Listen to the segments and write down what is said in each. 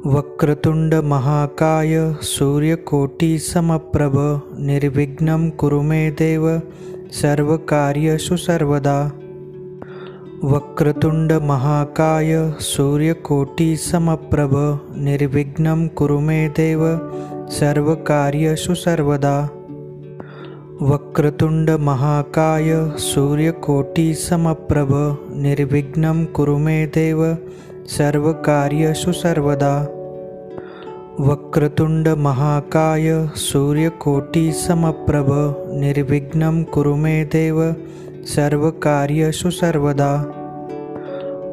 वक्रतुंड महाकाय सूर्यकोटि समप्रभ निर्विघ्नं कुरु मे देव सर्वकार्येषु सर्वदा। वक्रतुंड महाकाय सूर्यकोटि समप्रभ निर्विघ्नं कुरु मे देव सर्वकार्येषु सर्वदा। वक्रतुंड महाकाय सूर्यकोटि समप्रभ निर्विघ्नं कुरु मे देव सर्वकार्येषु सर्वदा। वक्रतुंड महाकाय सूर्यकोटि समप्रभ निर्विघ्नं कुरु मे देव सर्वकार्येषु सर्वदा।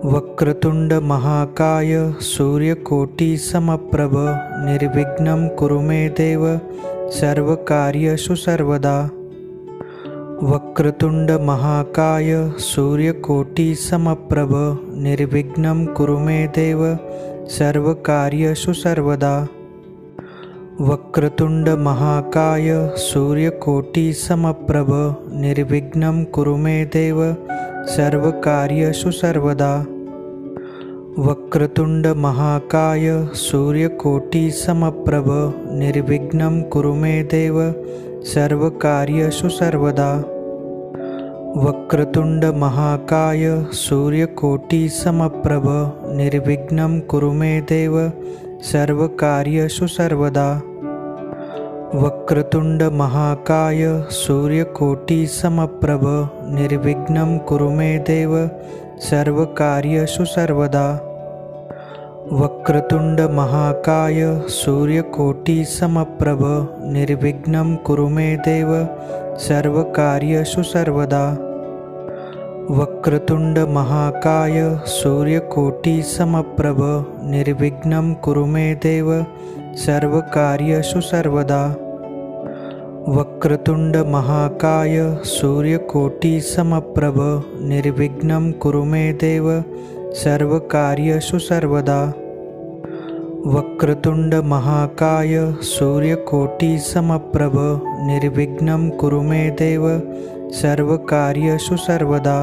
वक्रतुंड महाकाय सूर्यकोटि समप्रभ निर्विघ्नं कुरु मे देव सर्वकार्येषु सर्वदा। वक्रतुंड महाकाय सूर्यकोटि समप्रभ निर्विघ्नं कुरु मे देव सर्वकार्येषु सर्वदा। वक्रतुंड महाकाय सूर्यकोटि समप्रभ निर्विघ्नं कुरु मे देव सर्वकार्येषु सर्वदा। वक्रतुंड महाकाय सूर्यकोटि समप्रभ निर्विघ्नं कुरु मे देव सर्वकार्येषु सर्वदा। वक्रतुंड महाकाय सूर्यकोटि समप्रभ निर्विघ्नं कुरु मे देव सर्वकार्येषु सर्वदा। वक्रतुंड महाकाय सूर्यकोटि समप्रभ निर्विघ्नं कुरु मे देव सर्वकार्येषु सर्वदा। वक्रतुंड महाकाय सूर्यकोटि समप्रभ निर्विघ्नं कुरु मे देव सर्वकार्येषु सर्वदा। वक्रतुंड महाकाय सूर्यकोटि समप्रभ निर्विघ्नं कुरु मे देव सर्वकार्येषु सर्वदा। वक्रतुंड महाकाय सूर्यकोटि समप्रभ निर्विघ्नं कुरु मे देव सर्वकार्येषु सर्वदा। वक्रतुंड महाकाय सूर्यकोटि समप्रभ निर्विघ्नं कुरु मे देव सर्वकार्येषु सर्वदा।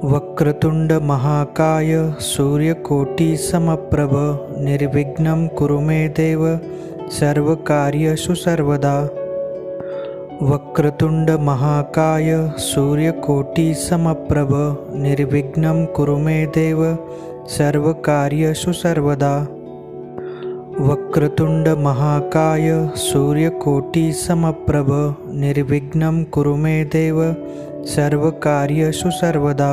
वक्रतुंड महाकाय सूर्यकोटि समप्रभ निर्विघ्नं कुरु मे देव सर्वकार्येषु सर्वदा। वक्रतुंड महाकाय सूर्यकोटि समप्रभ निर्विघ्नं कुरु मे देव सर्वकार्येषु सर्वदा। वक्रतुंड महाकाय सूर्यकोटि समप्रभ निर्विघ्नं कुरु मे देव सर्वकार्येषु सर्वदा।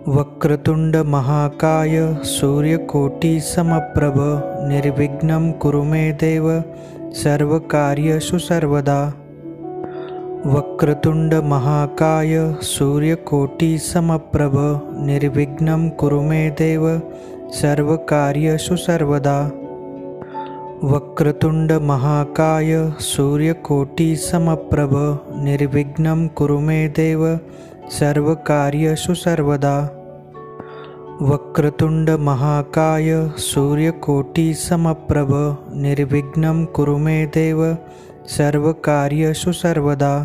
वक्रतुंड महाकाय सूर्यकोटि समप्रभ निर्विघ्नं कुरु मे देव सर्वकार्येषु सर्वदा। वक्रतुंड महाकाय सूर्यकोटि समप्रभ निर्विघ्नं कुरु मे देव सर्वकार्येषु सर्वदा। वक्रतुंड महाकाय सूर्यकोटि समप्रभ निर्विघ्नं कुरु मे देव सर्वकार्येषु सर्वदा। वक्रतुंड महाकाय सूर्यकोटि समप्रभ निर्विघ्नं कुरु मे देव सर्वकार्येषु सर्वदा।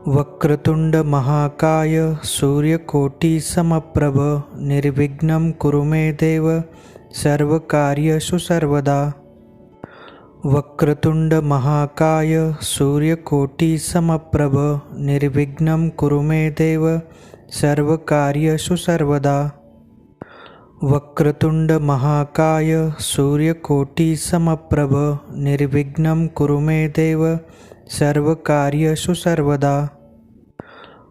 वक्रतुंड महाकाय सूर्यकोटि समप्रभ निर्विघ्नं कुरु मे देव सर्वकार्येषु सर्वदा। वक्रतुंड महाकाय सूर्यकोटि समप्रभ निर्विघ्नं कुरु मे देव सर्वकार्येषु सर्वदा। वक्रतुंड महाकाय सूर्यकोटि समप्रभ निर्विघ्नं कुरु मे देव सर्वकार्येषु सर्वदा।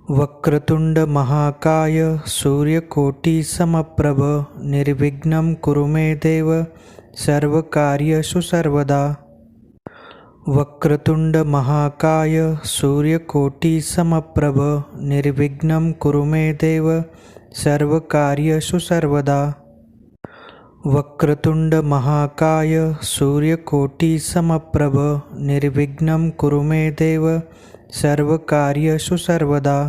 वक्रतुंड महाकाय सूर्यकोटि समप्रभ निर्विघ्नं कुरु मे देव सर्वकार्येषु सर्वदा। वक्रतुंड महाकाय सूर्यकोटि समप्रभ निर्विघ्नं कुरु मे देव सर्वकार्येषु सर्वदा। वक्रतुंड महाकाय सूर्यकोटि समप्रभ निर्विघ्नं कुरु मे देव सर्वकार्येषु सर्वदा।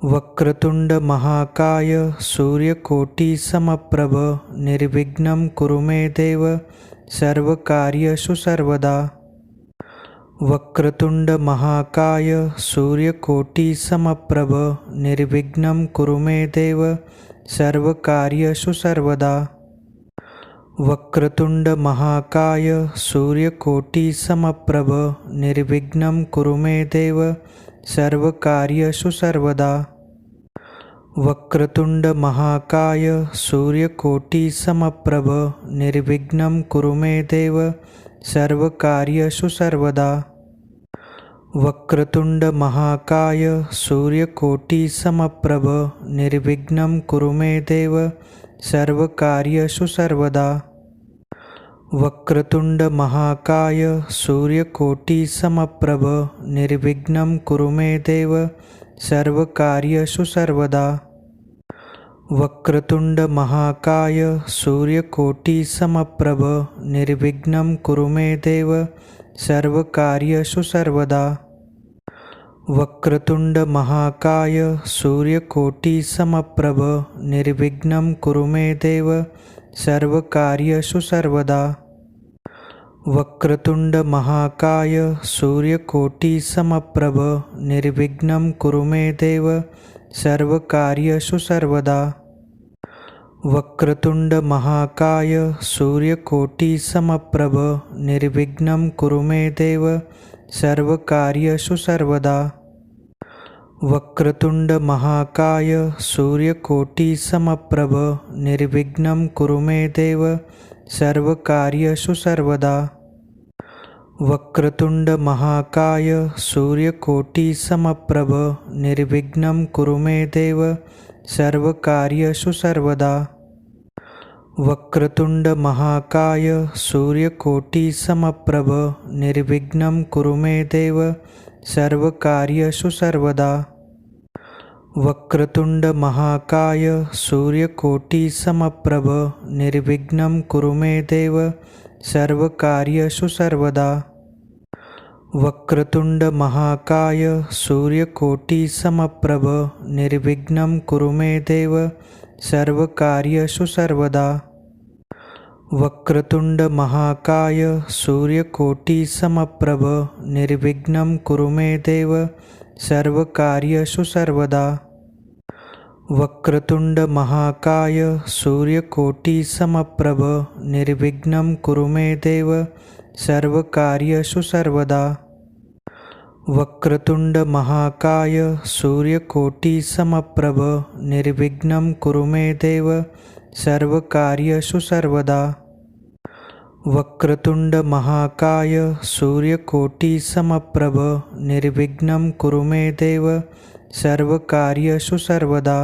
वक्रतुंड महाकाय सूर्यकोटि समप्रभ निर्विघ्नं कुरु मे देव सर्वकार्येषु सर्वदा। वक्रतुंड महाकाय सूर्यकोटि समप्रभ निर्विघ्नं कुरु मे देव सर्वकार्येषु सर्वदा। वक्रतुंड महाकाय सूर्यकोटि समप्रभ निर्विघ्नं कुरु मे देव सर्वकार्येषु सर्वदा। वक्रतुंड महाकाय सूर्यकोटि समप्रभ निर्विघ्नं कुरु मे देव सर्वकार्येषु सर्वदा। वक्रतुंड महाकाय सूर्यकोटि समप्रभ निर्विघ्नं कुरु मे देव सर्वकार्येषु सर्वदा। वक्रतुंड महाकाय सूर्यकोटि समप्रभ निर्विघ्नं कुरु मे देव सर्वकार्येषु सर्वदा। वक्रतुंड महाकाय सूर्यकोटि समप्रभ निर्विघ्नं कुरु मे देव सर्वकार्येषु सर्वदा। वक्रतुंड महाकाय सूर्यकोटि समप्रभ निर्विघ्नं कुरु मे देव सर्वकार्येषु सर्वदा। वक्रतुंड महाकाय सूर्यकोटि समप्रभ निर्विघ्नं कुरु मे देव सर्वकार्येषु सर्वदा। वक्रतुंड महाकाय सूर्यकोटि समप्रभ निर्विघ्नं कुरु मे देव सर्वकार्येषु सर्वदा। वक्रतुंड महाकाय सूर्यकोटि समप्रभ निर्विघ्नं कुरु मे देव सर्वकार्येषु सर्वदा। वक्रतुंड महाकाय सूर्यकोटि समप्रभ निर्विघ्नं कुरु मे देव सर्वकार्येषु सर्वदा। वक्रतुंड महाकाय सूर्यकोटि समप्रभ निर्विघ्नं कुरु मे देव सर्वकार्येषु सर्वदा। वक्रतुंड महाकाय सूर्यकोटि समप्रभ निर्विघ्नं कुरु मे देव सर्वकार्येषु सर्वदा। वक्रतुंड महाकाय सूर्यकोटि समप्रभ निर्विघ्नं कुरु मे देव सर्वकार्येषु सर्वदा। वक्रतुंड महाकाय सूर्यकोटि समप्रभ निर्विघ्नं कुरु मे देव सर्वकार्येषु सर्वदा। वक्रतुंड महाकाय सूर्यकोटि समप्रभ निर्विघ्नं कुरु मे देव सर्वकार्येषु सर्वदा। वक्रतुंड महाकाय सूर्यकोटि समप्रभ निर्विघ्नं कुरु मे देव सर्वकार्येषु सर्वदा। वक्रतुंड महाकाय सूर्यकोटि समप्रभ निर्विघ्नं कुरु मे देव सर्वकार्येषु सर्वदा।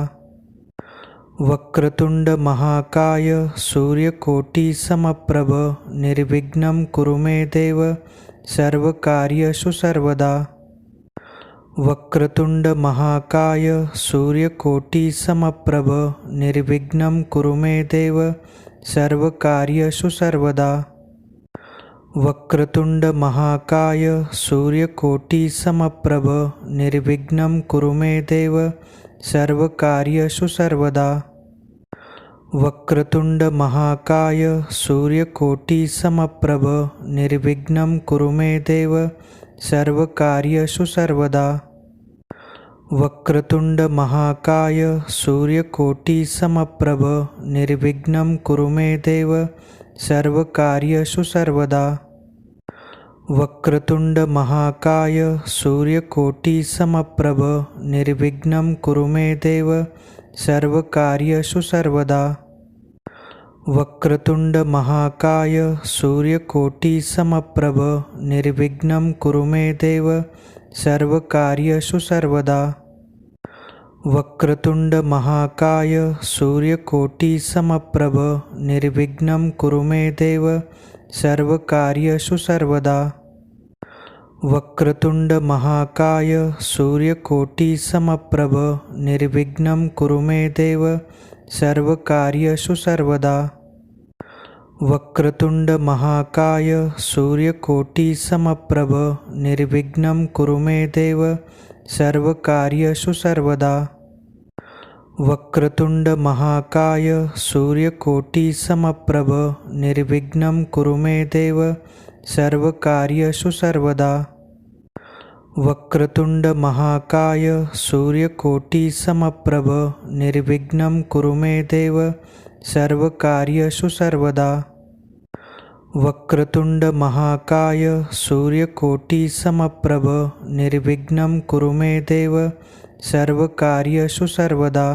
वक्रतुंड महाकाय सूर्यकोटि समप्रभ निर्विघ्नं कुरु मे देव सर्वकार्येषु सर्वदा। वक्रतुंड महाकाय सूर्यकोटि समप्रभ निर्विघ्नं कुरु मे देव सर्वकार्येषु सर्वदा। वक्रतुंड महाकाय सूर्यकोटि समप्रभ निर्विघ्नं कुरु मे देव सर्वकार्येषु सर्वदा। वक्रतुंड महाकाय सूर्यकोटि समप्रभ निर्विघ्नं कुरु मे देव सर्वकार्येषु सर्वदा। वक्रतुंड महाकाय सूर्यकोटि समप्रभ निर्विघ्नं कुरु मे देव सर्वकार्येषु सर्वदा। वक्रतुंड महाकाय सूर्यकोटि समप्रभ निर्विघ्नं कुरु मे देव सर्वकार्येषु सर्वदा। वक्रतुंड महाकाय सूर्यकोटि समप्रभ निर्विघ्नं कुरु मे देव सर्वकार्येषु सर्वदा। वक्रतुंड महाकाय सूर्यकोटि समप्रभ निर्विघ्नं कुरु मे देव सर्वकार्येषु सर्वदा। वक्रतुंड महाकाय सूर्यकोटि समप्रभ निर्विघ्नं कुरु मे देव सर्वकार्येषु सर्वदा। वक्रतुंड महाकाय सूर्यकोटि समप्रभ निर्विघ्नं कुरु मे देव सर्वकार्येषु सर्वदा। वक्रतुंड महाकाय सूर्यकोटि समप्रभ निर्विघ्नं कुरु मे देव सर्वकार्येषु सर्वदा। वक्रतुंड महाकाय सूर्यकोटि समप्रभ निर्विघ्नं कुरु मे देव सर्वकार्येषु सर्वदा। वक्रतुंड महाकाय सूर्यकोटि समप्रभ निर्विघ्नं कुरु मे देव सर्वकार्येषु सर्वदा।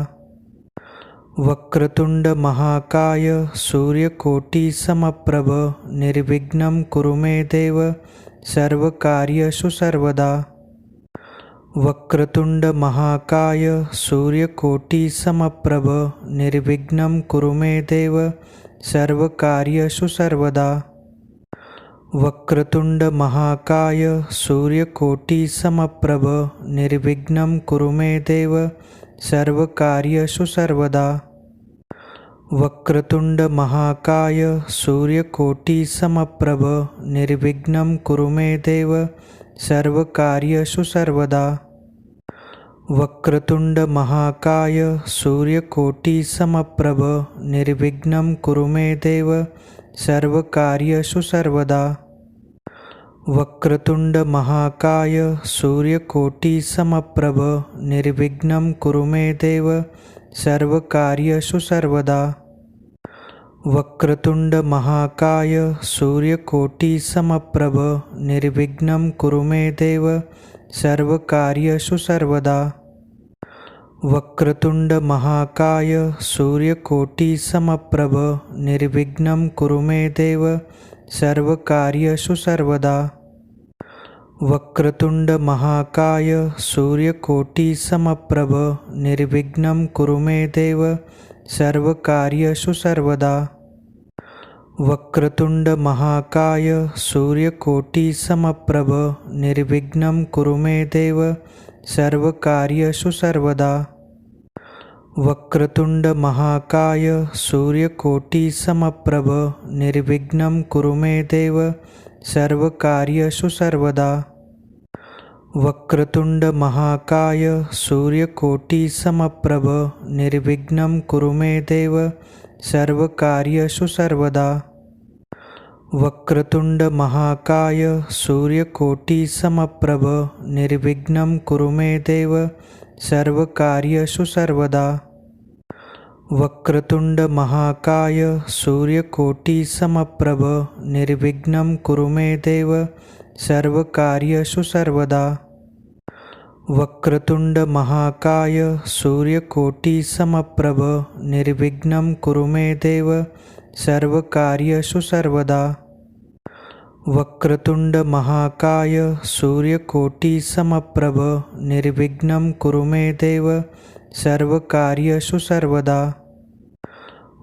वक्रतुंड महाकाय सूर्यकोटि समप्रभ निर्विघ्नं कुरु मे देव सर्वकार्येषु सर्वदा। वक्रतुंड महाकाय सूर्यकोटि समप्रभ निर्विघ्नं कुरु मे देव सर्वकार्येषु सर्वदा। वक्रतुंड महाकाय सूर्यकोटि समप्रभ निर्विघ्नं कुरु मे देव सर्वकार्येषु सर्वदा। वक्रतुंड महाकाय सूर्यकोटि समप्रभ निर्विघ्नं कुरु मे देव सर्वकार्येषु सर्वदा। वक्रतुंड महाकाय सूर्यकोटि समप्रभ निर्विघ्नं कुरु मे देव सर्वकार्येषु सर्वदा। वक्रतुंड महाकाय सूर्यकोटि समप्रभ निर्विघ्नं कुरु मे देव सर्वकार्येषु सर्वदा। वक्रतुंड महाकाय सूर्यकोटि समप्रभ निर्विघ्नं कुरु मे देव सर्वकार्येषु सर्वदा। वक्रतुंड महाकाय सूर्यकोटि समप्रभ निर्विघ्नं कुरु मे देव सर्वकार्येषु सर्वदा। वक्रतुंड महाकाय सूर्यकोटि समप्रभ निर्विघ्नं कुरु मे देव सर्वकार्येषु सर्वदा। वक्रतुंड महाकाय सूर्यकोटि समप्रभ निर्विघ्नं कुरु मे देव सर्वकार्येषु सर्वदा। वक्रतुंड महाकाय सूर्यकोटि समप्रभ निर्विघ्नं कुरु मे देव सर्वकार्येषु सर्वदा। वक्रतुंड महाकाय सूर्यकोटि समप्रभ निर्विघ्नं कुरु मे देव सर्वकार्येषु सर्वदा। वक्रतुंड महाकाय सूर्यकोटि समप्रभ निर्विघ्नं कुरु मे देव सर्वकार्येषु सर्वदा। वक्रतुंड महाकाय सूर्यकोटि समप्रभ निर्विघ्नं कुरु मे देव सर्वकार्येषु सर्वदा। वक्रतुंड महाकाय सूर्यकोटि समप्रभ निर्विघ्नं कुरु मे देव सर्वकार्येषु सर्वदा। वक्रतुंड महाकाय सूर्यकोटि समप्रभ निर्विघ्नं कुरु मे देव सर्वकार्येषु सर्वदा।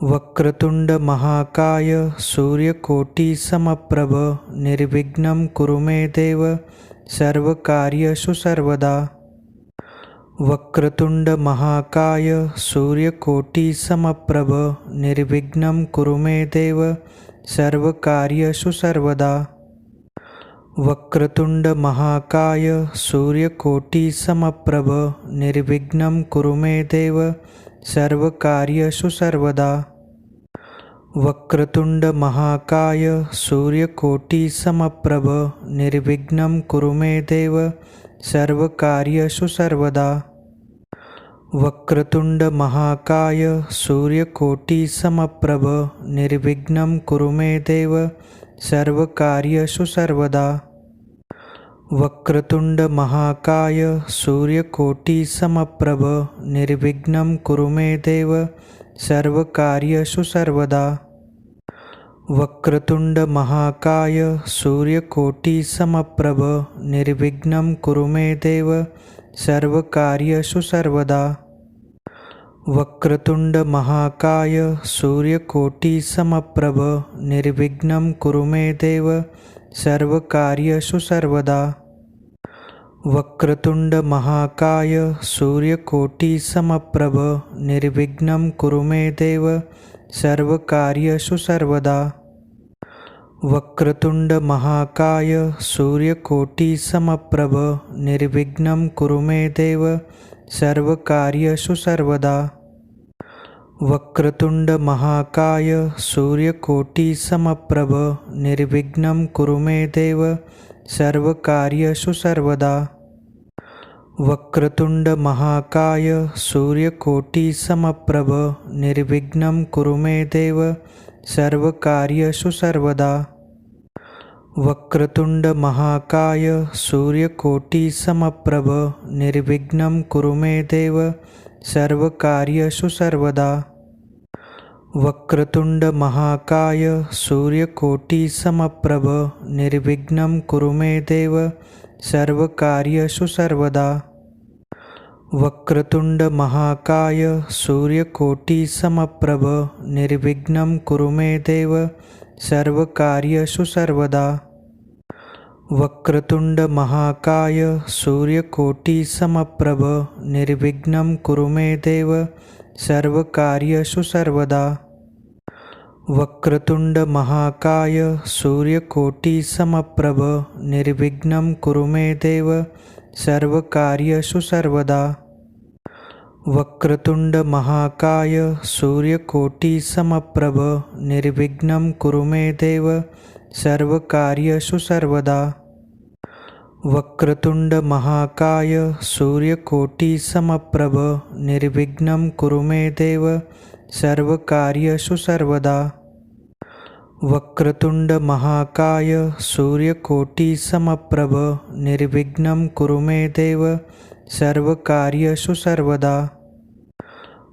वक्रतुंड महाकाय सूर्यकोटि समप्रभ निर्विघ्नं कुरु मे देव सर्वकार्येषु सर्वदा। वक्रतुंड महाकाय सूर्यकोटि समप्रभ निर्विघ्नं कुरु मे देव सर्वकार्येषु सर्वदा। वक्रतुंड महाकाय सूर्यकोटि समप्रभ निर्विघ्नं कुरु मे देव सर्वकार्येषु सर्वदा। वक्रतुंड महाकाय सूर्यकोटि समप्रभ निर्विघ्नं कुरु मे देव सर्वकार्येषु सर्वदा। वक्रतुंड महाकाय सूर्यकोटि समप्रभ निर्विघ्नं कुरु मे देव सर्वकार्येषु सर्वदा। वक्रतुंड महाकाय सूर्यकोटि समप्रभ निर्विघ्नं कुरु मे देव सर्वकार्येषु सर्वदा। वक्रतुंड महाकाय सूर्यकोटि समप्रभ निर्विघ्नं कुरु मे देव सर्वकार्येषु सर्वदा। वक्रतुंड महाकाय सूर्यकोटि समप्रभ निर्विघ्नं कुरु मे देव सर्वकार्येषु सर्वदा। वक्रतुंड महाकाय सूर्यकोटि समप्रभ निर्विघ्नं कुरु मे देव सर्वकार्येषु सर्वदा। वक्रतुंड महाकाय सूर्यकोटि समप्रभ निर्विघ्नं कुरु मे देव सर्वकार्येषु सर्वदा। वक्रतुंड महाकाय सूर्यकोटि समप्रभ निर्विघ्नं कुरु मे देव सर्वकार्येषु सर्वदा। वक्रतुंड महाकाय सूर्यकोटि समप्रभ निर्विघ्नं कुरु मे देव सर्वकार्येषु सर्वदा। वक्रतुंड महाकाय सूर्यकोटि समप्रभ निर्विघ्नं कुरु मे देव सर्वकार्येषु सर्वदा। वक्रतुंड महाकाय सूर्यकोटि समप्रभ निर्विघ्नं कुरु मे देव सर्वकार्येषु सर्वदा। वक्रतुंड महाकाय सूर्यकोटि समप्रभ निर्विघ्नं कुरु मे देव सर्वकार्येषु सर्वदा। वक्रतुंड महाकाय सूर्यकोटि समप्रभ निर्विघ्नं कुरु मे देव सर्वकार्येषु सर्वदा। वक्रतुंड महाकाय सूर्यकोटि समप्रभ निर्विघ्नं कुरु मे देव सर्वकार्येषु सर्वदा। वक्रतुंड महाकाय सूर्यकोटि समप्रभ निर्विघ्नं कुरु मे देव सर्वकार्येषु सर्वदा। वक्रतुंड महाकाय सूर्यकोटि समप्रभ निर्विघ्नं कुरु मे देव सर्वकार्येषु सर्वदा। वक्रतुंड महाकाय सूर्यकोटि समप्रभ निर्विघ्नं कुरु मे देव सर्वकार्येषु सर्वदा।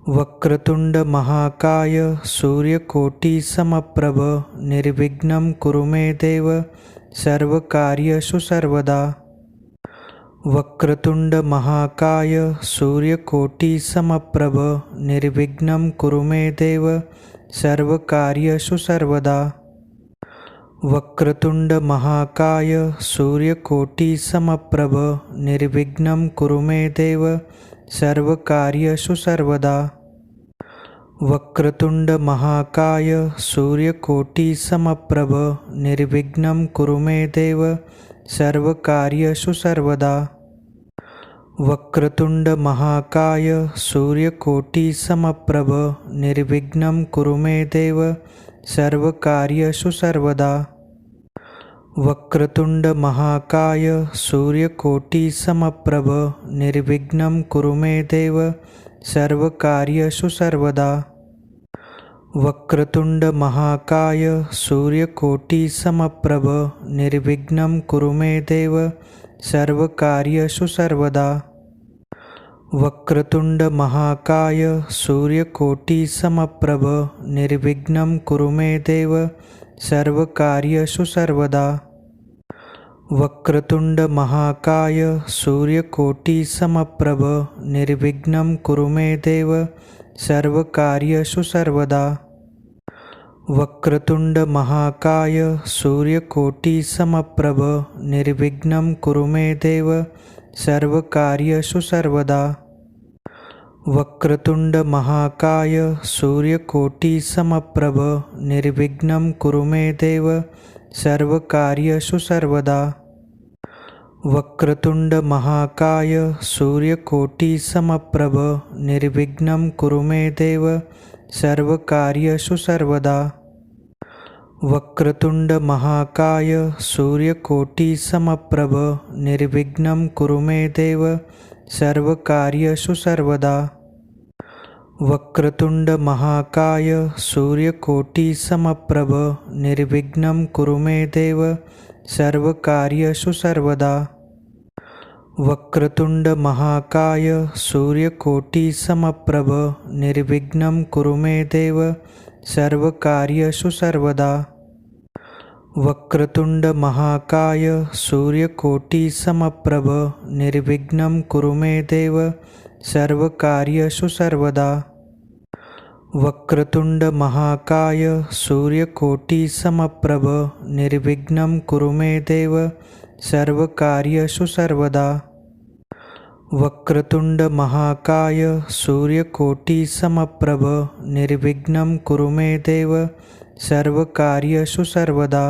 वक्रतुंड महाकाय सूर्यकोटि समप्रभ निर्विघ्नं कुरु मे देव सर्वकार्येषु सर्वदा। वक्रतुंड महाकाय सूर्यकोटि समप्रभ निर्विघ्नं कुरु मे देव सर्वकार्येषु सर्वदा। वक्रतुंड महाकाय सूर्यकोटि समप्रभ निर्विघ्नं कुरु मे देव सर्वकार्येषु सर्वदा। वक्रतुंड महाकाय सूर्यकोटि समप्रभ निर्विघ्नं कुरु मे देव सर्वकार्येषु सर्वदा। वक्रतुंड महाकाय सूर्यकोटि समप्रभ निर्विघ्नं कुरु मे देव सर्वकार्येषु सर्वदा। वक्रतुंड महाकाय सूर्यकोटि समप्रभ निर्विघ्नं कुरु मे देव सर्वकार्येषु सर्वदा। वक्रतुंड महाकाय सूर्यकोटि समप्रभ निर्विघ्नं कुरु मे देव सर्वकार्येषु सर्वदा। वक्रतुंड महाकाय सूर्यकोटि समप्रभ निर्विघ्नं कुरु मे देव सर्वकार्येषु सर्वदा। वक्रतुंड महाकाय सूर्यकोटि समप्रभ निर्विघ्नं कुरु मे देव सर्वकार्येषु सर्वदा। वक्रतुंड महाकाय सूर्यकोटि समप्रभ निर्विघ्नं कुरु मे देव सर्वकार्येषु सर्वदा। वक्रतुंड महाकाय सूर्यकोटि समप्रभ निर्विघ्नं कुरु मे देव सर्वकार्येषु सर्वदा। वक्रतुंड महाकाय सूर्यकोटि समप्रभ निर्विघ्नं कुरु मे देव सर्वकार्येषु सर्वदा। वक्रतुंड महाकाय सूर्यकोटि समप्रभ निर्विघ्नं कुरु मे देव सर्वकार्येषु सर्वदा। वक्रतुंड महाकाय सूर्यकोटि समप्रभ निर्विघ्नं कुरु मे देव सर्वकार्येषु सर्वदा। वक्रतुंड महाकाय सूर्यकोटि समप्रभ निर्विघ्नं कुरु मे देव सर्वकार्येषु सर्वदा। वक्रतुंड महाकाय सूर्यकोटि समप्रभ निर्विघ्नं कुरु मे देव सर्वकार्येषु सर्वदा। वक्रतुंड महाकाय सूर्यकोटि समप्रभ निर्विघ्नं कुरु मे देव सर्वकार्येषु सर्वदा। वक्रतुंड महाकाय सूर्यकोटि समप्रभ निर्विघ्नं कुरु मे देव सर्वकार्येषु सर्वदा।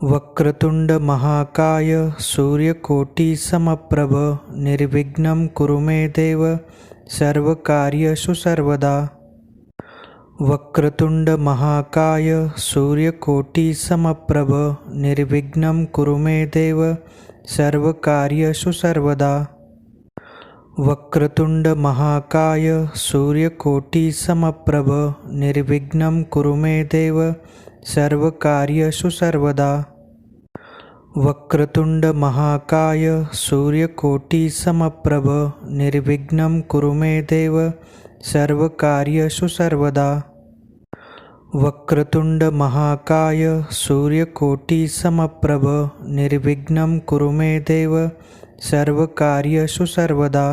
वक्रतुंड महाकाय सूर्यकोटि समप्रभ निर्विघ्नं कुरु मे देव सर्वकार्येषु सर्वदा। वक्रतुंड महाकाय सूर्यकोटि समप्रभ निर्विघ्नं कुरु मे देव सर्वकार्येषु सर्वदा। वक्रतुंड महाकाय सूर्यकोटि समप्रभ निर्विघ्नं कुरु मे देव सर्वकार्येषु सर्वदा। वक्रतुंड महाकाय सूर्यकोटि समप्रभ निर्विघ्नं कुरु मे देव सर्वकार्येषु सर्वदा। वक्रतुंड महाकाय सूर्यकोटि समप्रभ निर्विघ्नं कुरु मे देव सर्वकार्येषु सर्वदा।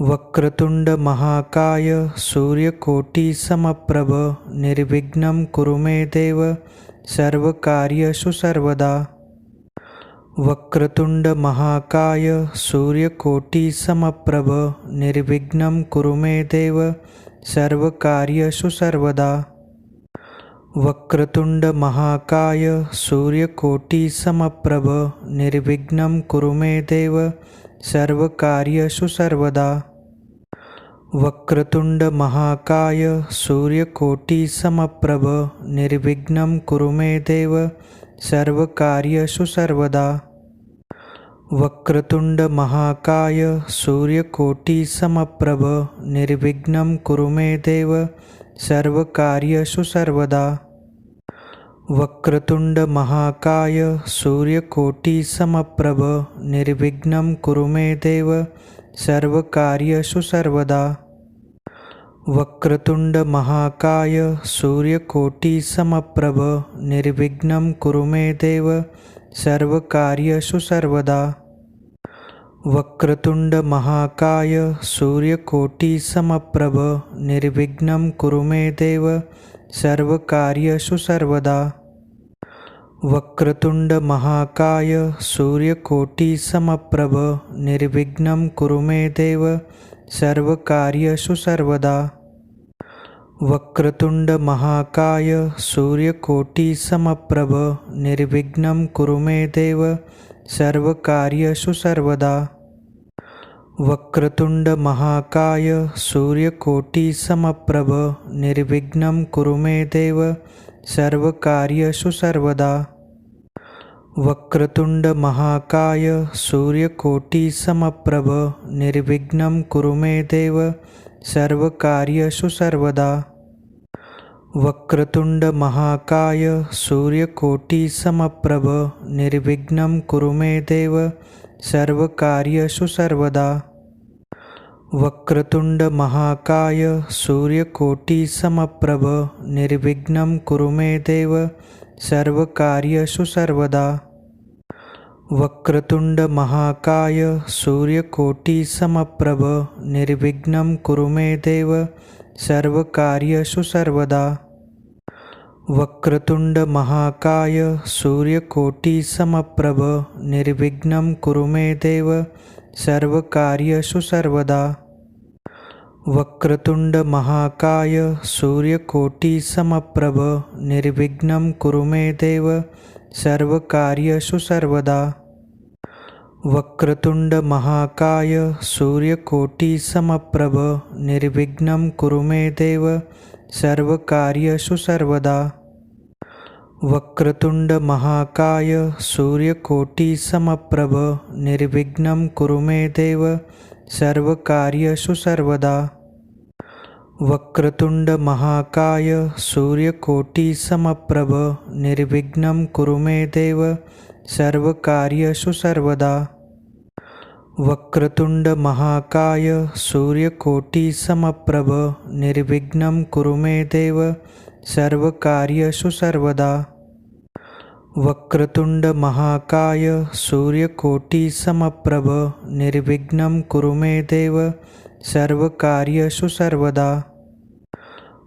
वक्रतुंड महाकाय सूर्यकोटि समप्रभ निर्विघ्नं कुरु मे देव सर्वकार्येषु सर्वदा। वक्रतुंड महाकाय सूर्यकोटि समप्रभ निर्विघ्नं कुरु मे देव सर्वकार्येषु सर्वदा। वक्रतुंड महाकाय सूर्यकोटि समप्रभ निर्विघ्नं कुरु मे देव सर्वकार्येषु सर्वदा। वक्रतुंड महाकाय सूर्यकोटि समप्रभ निर्विघ्नं कुरु मे देव सर्वकार्येषु सर्वदा। वक्रतुंड महाकाय सूर्यकोटि समप्रभ निर्विघ्नं कुरु मे देव सर्वकार्येषु सर्वदा। वक्रतुंड महाकाय सूर्यकोटि समप्रभ निर्विघ्नं कुरु मे देव सर्वकार्येषु सर्वदा। वक्रतुंड महाकाय सूर्यकोटि समप्रभ निर्विघ्नं कुरु मे देव सर्वकार्येषु सर्वदा। वक्रतुंड महाकाय सूर्यकोटि समप्रभ निर्विघ्नं कुरु मे देव सर्वकार्येषु सर्वदा। वक्रतुंड महाकाय सूर्यकोटि समप्रभ निर्विघ्नं कुरु मे देव सर्वकार्येषु सर्वदा। वक्रतुंड महाकाय सूर्यकोटि समप्रभ निर्विघ्नं कुरु मे देव सर्वकार्येषु सर्वदा। वक्रतुंड महाकाय सूर्यकोटि समप्रभ निर्विघ्नं कुरु मे देव सर्वकार्येषु सर्वदा। वक्रतुंड महाकाय सूर्यकोटि समप्रभ निर्विघ्नं कुरु मे देव सर्वकार्येषु सर्वदा। वक्रतुंड महाकाय सूर्यकोटि समप्रभ निर्विघ्नं कुरु मे देव सर्वकार्येषु सर्वदा। वक्रतुंड महाकाय सूर्यकोटि समप्रभ निर्विघ्नं कुरु मे देव सर्वकार्येषु सर्वदा। वक्रतुंड महाकाय सूर्यकोटि समप्रभ निर्विघ्नं कुरु मे देव सर्वकार्येषु सर्वदा। वक्रतुंड महाकाय सूर्यकोटि समप्रभ निर्विघ्नं कुरु मे देव सर्वकार्येषु सर्वदा। वक्रतुंड महाकाय सूर्यकोटि समप्रभ निर्विघ्नं कुरु मे देव सर्वकार्येषु सर्वदा। वक्रतुंड महाकाय सूर्यकोटि समप्रभ निर्विघ्नं कुरु मे देव सर्वकार्येषु सर्वदा। वक्रतुंड महाकाय सूर्यकोटि समप्रभ निर्विघ्नं कुरु मे देव सर्वकार्येषु सर्वदा। वक्रतुंड महाकाय सूर्यकोटि समप्रभ निर्विघ्नं कुरु मे देव सर्वकार्येषु सर्वदा। वक्रतुंड महाकाय सूर्यकोटि समप्रभ निर्विघ्नं कुरु मे देव सर्वकार्येषु सर्वदा। वक्रतुंड महाकाय सूर्यकोटि समप्रभ निर्विघ्नं कुरु मे देव सर्वकार्येषु सर्वदा।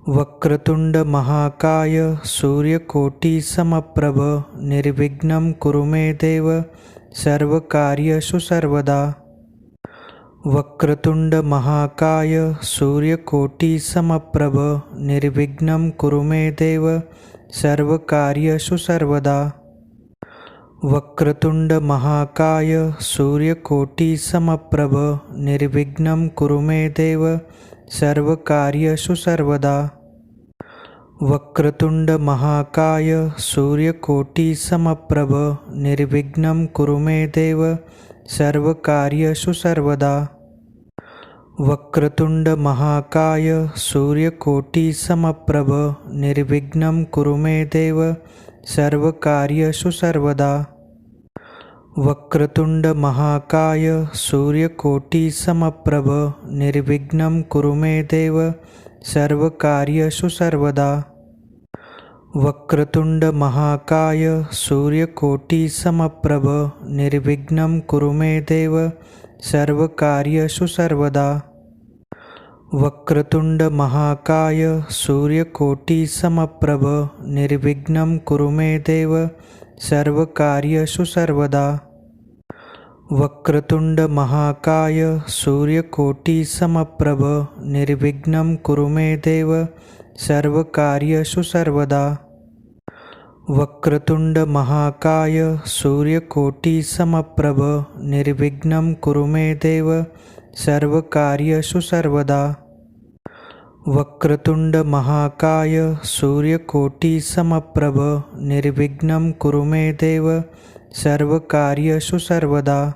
वक्रतुंड महाकाय सूर्यकोटि समप्रभ निर्विघ्नं कुरु मे देव सर्वकार्येषु सर्वदा। वक्रतुंड महाकाय सूर्यकोटि समप्रभ निर्विघ्नं कुरु मे देव सर्वकार्येषु सर्वदा। वक्रतुंड महाकाय सूर्यकोटि समप्रभ निर्विघ्नं कुरु मे देव सर्वकार्येषु सर्वदा। वक्रतुंड महाकाय सूर्यकोटि समप्रभ निर्विघ्नं कुरु मे देव सर्वकार्येषु सर्वदा। वक्रतुंड महाकाय सूर्यकोटि समप्रभ निर्विघ्नं कुरु मे देव सर्वकार्येषु सर्वदा। वक्रतुंड महाकाय सूर्यकोटि समप्रभ निर्विघ्नं कुरु मे देव सर्वकार्येषु सर्वदा। वक्रतुंड महाकाय सूर्यकोटि समप्रभ निर्विघ्नं कुरु मे देव सर्वकार्येषु सर्वदा। वक्रतुंड महाकाय सूर्यकोटि समप्रभ निर्विघ्नं कुरु मे देव सर्वकार्येषु सर्वदा। वक्रतुंड महाकाय सूर्यकोटि समप्रभ निर्विघ्नं कुरु मे देव सर्वकार्येषु सर्वदा। वक्रतुंड महाकाय सूर्यकोटि समप्रभ निर्विघ्नं कुरु मे देव सर्वकार्येषु सर्वदा। वक्रतुंड महाकाय सूर्यकोटि समप्रभ निर्विघ्नं कुरु मे देव सर्वकार्येषु सर्वदा।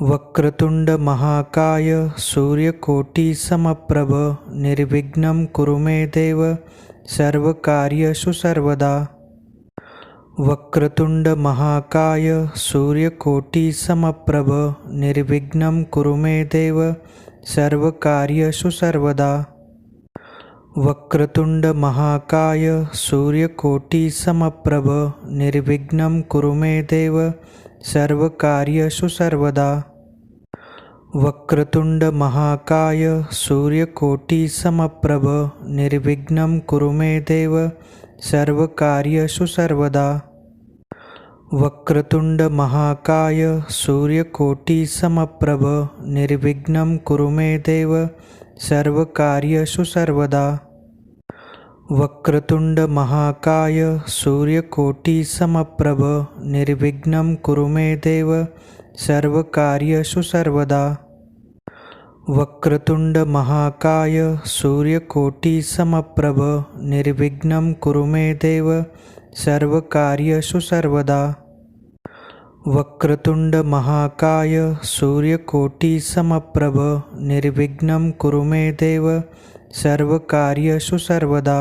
वक्रतुंड महाकाय सूर्यकोटि समप्रभ निर्विघ्नं कुरु मे देव सर्वकार्येषु सर्वदा। वक्रतुंड महाकाय सूर्यकोटि समप्रभ निर्विघ्नं कुरु मे देव सर्वकार्येषु सर्वदा। वक्रतुंड महाकाय सूर्यकोटि समप्रभ निर्विघ्नं कुरु मे देव सर्वकार्येषु सर्वदा। वक्रतुंड महाकाय सूर्यकोटि समप्रभ निर्विघ्नं कुरु मे देव सर्वकार्येषु सर्वदा। वक्रतुंड महाकाय सूर्यकोटि समप्रभ निर्विघ्नं कुरु मे देव सर्वकार्येषु सर्वदा। वक्रतुंड महाकाय सूर्यकोटि समप्रभ निर्विघ्नं कुरु मे देव सर्वकार्येषु सर्वदा। वक्रतुंड महाकाय सूर्यकोटि समप्रभ निर्विघ्नं कुरु मे देव सर्वकार्येषु सर्वदा। वक्रतुंड महाकाय सूर्यकोटि समप्रभ निर्विघ्नं कुरु मे देव सर्वकार्येषु सर्वदा।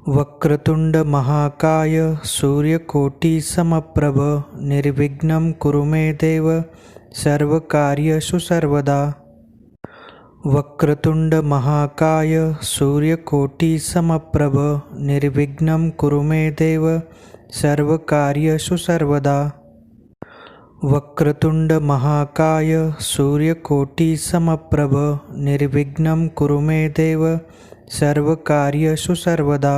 वक्रतुंड महाकाय सूर्यकोटि समप्रभ निर्विघ्नं कुरु मे देव सर्वकार्येषु सर्वदा। वक्रतुंड महाकाय सूर्यकोटि समप्रभ निर्विघ्नं कुरु मे देव सर्वकार्येषु सर्वदा। वक्रतुंड महाकाय सूर्यकोटि समप्रभ निर्विघ्नं कुरु मे देव सर्वकार्येषु सर्वदा।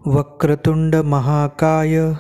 वक्रतुंड महाकाय